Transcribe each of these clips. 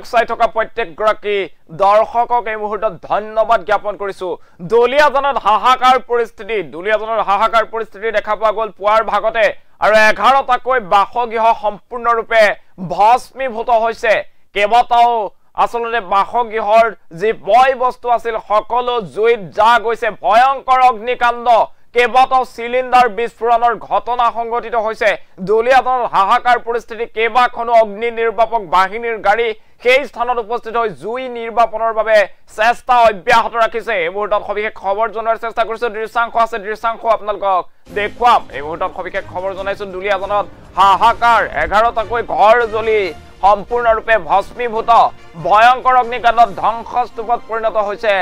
চাই থকা প্ৰত্যেকগৰাকী দৰ্শকক এই মুহূৰ্তত ধন্যবাদ জ্ঞাপন কৰিছো। দলিয়াজনত হাহাকাৰ পৰিস্থিতি দেখা পোৱা গ'ল পুৱাৰ ভাগতে আৰু 11টাকৈ বাসগৃহ সম্পূৰ্ণৰূপে ভস্মীভূত হৈছে। কেইবাটাও আসলতে বাসগৃহৰ যি বয় বস্তু আছিল সকলো জুইত যা গৈছে। ভয়ংকৰ অগ্নিকাণ্ড, কেইবাটাও চিলিণ্ডাৰ বিস্ফোৰণৰ ঘটনা সংঘটিত হৈছে। দলিয়াজনত হাহাকাৰ পৰিস্থিতি, কেইবাখনো অগ্নি নিৰ্বাপক বাহিনীৰ গাড়ী সেই স্থানত উপস্থিত হৈ জুই নিৰ্বাপনৰ বাবে চেষ্টা অব্যাহত ৰাখিছে। এই মুহূৰ্তত সবিশেষ খবৰ জনোৱাৰ চেষ্টা কৰিছো। দৃশ্যাংশ আছে, দৃশ্যাংশ আপোনালোকক দেখুৱাম। এই মুহূৰ্তত সবিশেষ খবৰ জনাইছো। দলিয়াজনত হাহাকাৰ, 11টাকৈ ঘৰ জ্বলি সম্পূৰ্ণৰূপে ভস্মীভূত, ভয়ংকৰ অগ্নিকাণ্ডত ধ্বংসস্তূপত পৰিণত হৈছে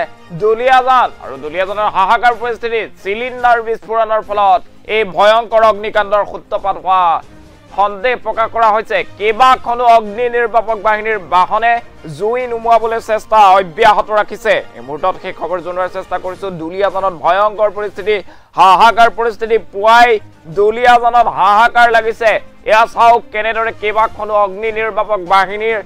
দুলিয়াজান। আৰু দুলিয়াজানৰ হাহাকাৰ পৰিস্থিতি, চিলিণ্ডাৰ বিস্ফোৰণৰ ফলত এই ভয়ংকৰ অগ্নিকাণ্ডৰ সূত্ৰপাত হোৱা সন্দেহ প্ৰকাশ কৰা হৈছে। কেইবাখনো অগ্নি নিৰ্বাপক বাহিনীৰ বাহনে জুই নুমুৱাবলৈ চেষ্টা অব্যাহত ৰাখিছে। এই মুহূৰ্তত সেই খবৰ জনোৱাৰ চেষ্টা কৰিছো। দুলিয়াজানত ভয়ংকৰ পৰিস্থিতি, হাহাকাৰ পৰিস্থিতি, পুৱাই দুলিয়াজানত হাহাকাৰ লাগিছে। এয়া চাওক কেনেদৰে কেইবাখনো অগ্নি নিৰ্বাপক বাহিনীৰ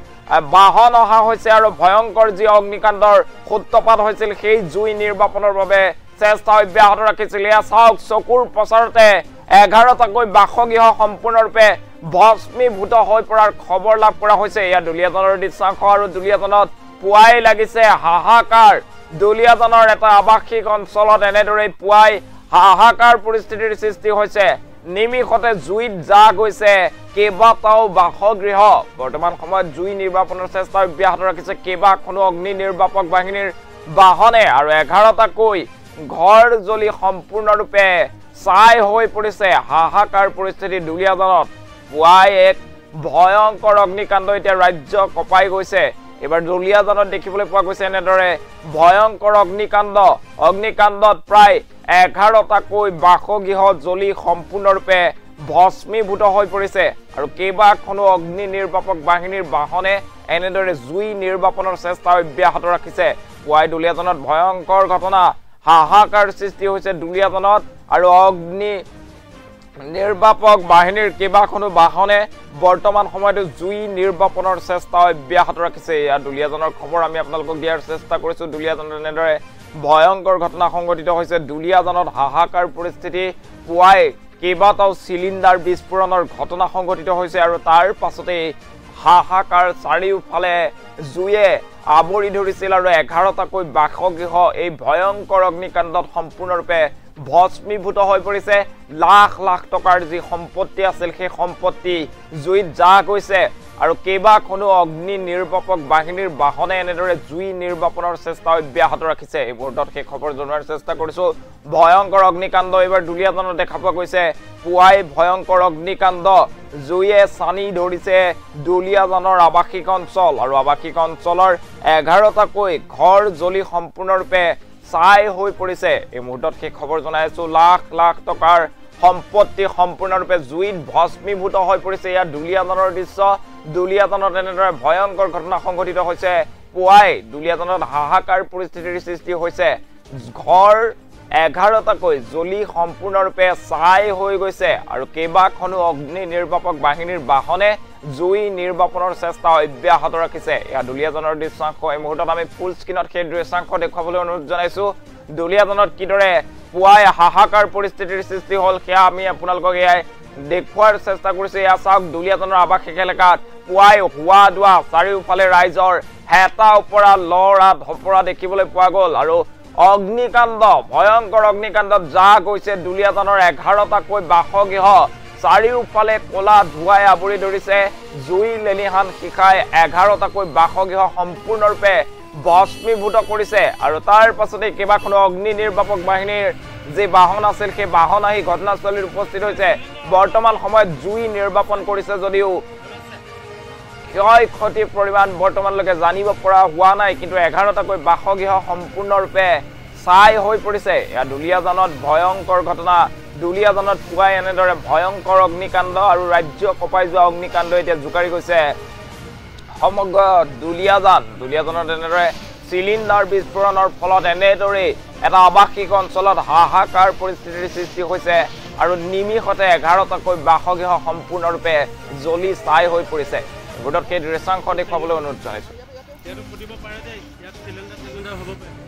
বাহন অহা হৈছে আৰু ভয়ংকৰ যি অগ্নিকাণ্ডৰ সূত্ৰপাত হৈছিল সেই জুই নিৰ্বাপনৰ বাবে চেষ্টা অব্যাহত ৰাখিছিল। এয়া চাওক চকুৰ প্ৰচাৰতে 11টাকৈ বাসগৃহ সম্পূৰ্ণৰূপে ভস্মীভূত হৈ পৰাৰ খবৰ লাভ কৰা হৈছে। এয়া দুলিয়াজানৰ দৃশ্যাংশ আৰু দুলিয়াজানত পুৱাই লাগিছে হাহাকাৰ। দুলিয়াজানৰ এটা আৱাসিক অঞ্চলত এনেদৰে পুৱাই হাহাকাৰ পৰিস্থিতিৰ সৃষ্টি হৈছে। নিমিষতে জুইত যা গৈছে কেইবাটাও বাসগৃহ। বৰ্তমান সময়ত জুই নিৰ্বাপনৰ চেষ্টা অব্যাহত ৰাখিছে কেইবাখনো অগ্নি নিৰ্বাপক বাহিনীৰ বাহনে আৰু 11টাকৈ ঘৰ জ্বলি সম্পূৰ্ণৰূপে ছাই হৈ পৰিছে। হাহাকাৰ পৰিস্থিতি দুলিয়াজানত পুৱাই এক ভয়ংকৰ অগ্নিকাণ্ড এতিয়া ৰাজ্য কঁপাই গৈছে। এবাৰ দুলিয়াজানত দেখিবলৈ পোৱা গৈছে এনেদৰে ভয়ংকৰ অগ্নিকাণ্ডত প্ৰায় 11টাকৈ বাসগৃহ জ্বলি সম্পূৰ্ণৰূপে ভস্মীভূত হৈ পৰিছে আৰু কেইবাখনো অগ্নি নিৰ্বাপক বাহিনীৰ বাহনে এনেদৰে জুই নিৰ্বাপনৰ চেষ্টা অব্যাহত ৰাখিছে। পুৱাই দুলিয়াজানত ভয়ংকৰ ঘটনা, হাহাকাৰ সৃষ্টি হৈছে দুলিয়াজানত আৰু অগ্নি নিৰ্বাপক বাহিনীৰ কেইবাখনো বাহনে বৰ্তমান সময়ত জুই নিৰ্বাপনৰ চেষ্টা অব্যাহত ৰাখিছে। এয়া দুলিয়াজানৰ খবৰ আমি আপোনালোকক দিয়াৰ চেষ্টা কৰিছো। দুলিয়াজানত এনেদৰে ভয়ংকৰ ঘটনা সংঘটিত হৈছে। দুলিয়াজানত হাহাকাৰ পৰিস্থিতি, পুৱাই কেইবাটাও চিলিণ্ডাৰ বিস্ফোৰণৰ ঘটনা সংঘটিত হৈছে আৰু তাৰ পাছতেই হাহাকাৰ, চাৰিওফালে জুয়ে আৱৰি ধৰিছিল আৰু 11টাকৈ বাসগৃহ এই ভয়ংকৰ অগ্নিকাণ্ডত সম্পূৰ্ণৰূপে ভস্মীভূত হৈ পৰিছে। লাখ লাখ টকাৰ যি সম্পত্তি আছিল সেই সম্পত্তি জুইত যা গৈছে আৰু কেইবাখনো অগ্নি নিৰ্বাপক বাহিনীৰ বাহনে এনেদৰে জুই নিৰ্বাপনৰ চেষ্টা অব্যাহত ৰাখিছে। এই মুহূৰ্তত সেই খবৰ জনোৱাৰ চেষ্টা কৰিছো। ভয়ংকৰ অগ্নিকাণ্ড এইবাৰ দুলিয়াজানত দেখা পোৱা গৈছে। পুৱাই ভয়ংকৰ অগ্নিকাণ্ড, জুয়ে চানি ধৰিছে দুলিয়াজানৰ আৱাসিক অঞ্চল আৰু আৱাসিক অঞ্চলৰ 11টাকৈ ঘৰ জ্বলি সম্পূৰ্ণৰূপে ছাই হৈ পৰিছে। এই মুহূৰ্তত সেই খবৰ জনাই আছো। লাখ লাখ টকাৰ সম্পত্তি সম্পূৰ্ণৰূপে জুইত ভস্মীভূত হৈ পৰিছে। এয়া দুলিয়াজানৰ দৃশ্য। দুলিয়াজানত এনেদৰে ভয়ংকৰ ঘটনা সংঘটিত হৈছে। পুৱাই দুলিয়াজানত হাহাকাৰ পৰিস্থিতিৰ সৃষ্টি হৈছে। ঘৰ 11টাকৈ জ্বলি সম্পূৰ্ণৰূপে ছাই হৈ গৈছে আৰু কেইবাখনো অগ্নি নিৰ্বাপক বাহিনীৰ বাহনে জুই নিৰ্বাপনৰ চেষ্টা অব্যাহত ৰাখিছে। এয়া দুলিয়াজানৰ দৃশ্যাংশ। এই মুহূৰ্তত আমি ফুল স্ক্ৰীণত সেই দৃশ্যাংশ দেখুৱাবলৈ অনুৰোধ জনাইছো। দুলিয়াজানত কিদৰে পুৱাই হাহাকাৰ পৰিস্থিতিৰ সৃষ্টি হ'ল সেয়া আমি আপোনালোকক এয়াই দেখুৱাৰ চেষ্টা কৰিছো। এয়া চাওক দুলিয়াজানৰ আৱাসিক এলেকাত পুৱাই হোৱা দোৱা, চাৰিওফালে ৰাইজৰ হেতা ওপৰা লৰা ধপৰা দেখিবলৈ পোৱা গ'ল আৰু অগ্নিকাণ্ড, ভয়ংকৰ অগ্নিকাণ্ডত যা গৈছে দুলিয়াজানৰ 11টাকৈ বাসগৃহ। চাৰিওফালে ক'লা ধোঁৱাই আৱৰি ধৰিছে। জুই লেলিহান শিখাই 11টাকৈ বাসগৃহ সম্পূৰ্ণৰূপে ভস্মীভূত কৰিছে আৰু তাৰ পাছতে কেইবাখনো অগ্নি নিৰ্বাপক বাহিনীৰ যি বাহন আছিল সেই বাহন আহি ঘটনাস্থলীত উপস্থিত হৈছে। বৰ্তমান সময়ত জুই নিৰ্বাপন কৰিছে যদিও ক্ষয় ক্ষতিৰ পৰিমাণ বৰ্তমানলৈকে জানিব পৰা হোৱা নাই, কিন্তু 11টাকৈ বাসগৃহ সম্পূৰ্ণৰূপে ছাই হৈ পৰিছে। এয়া দুলিয়াজানত ভয়ংকৰ ঘটনা। দুলিয়াজানত পুৱাই এনেদৰে ভয়ংকৰ অগ্নিকাণ্ড আৰু ৰাজ্য কঁপাই যোৱা অগ্নিকাণ্ড এতিয়া জোকাৰি গৈছে সমগ্ৰ দুলিয়াজানত এনেদৰে চিলিণ্ডাৰ বিস্ফোৰণৰ ফলত এনেদৰে এটা আৱাসিক অঞ্চলত হাহাকাৰ পৰিস্থিতিৰ সৃষ্টি হৈছে আৰু নিমিষতে 11টাকৈ বাসগৃহ সম্পূৰ্ণৰূপে জ্বলি ছাই হৈ পৰিছে। গোটত সেই দৃশ্যাংশ দেখুৱাবলৈ অনুৰোধ জনাইছো। ইয়াতো ফুটিব পাৰে যে ইয়াত চিলিণ্ডাৰ হ'ব পাৰে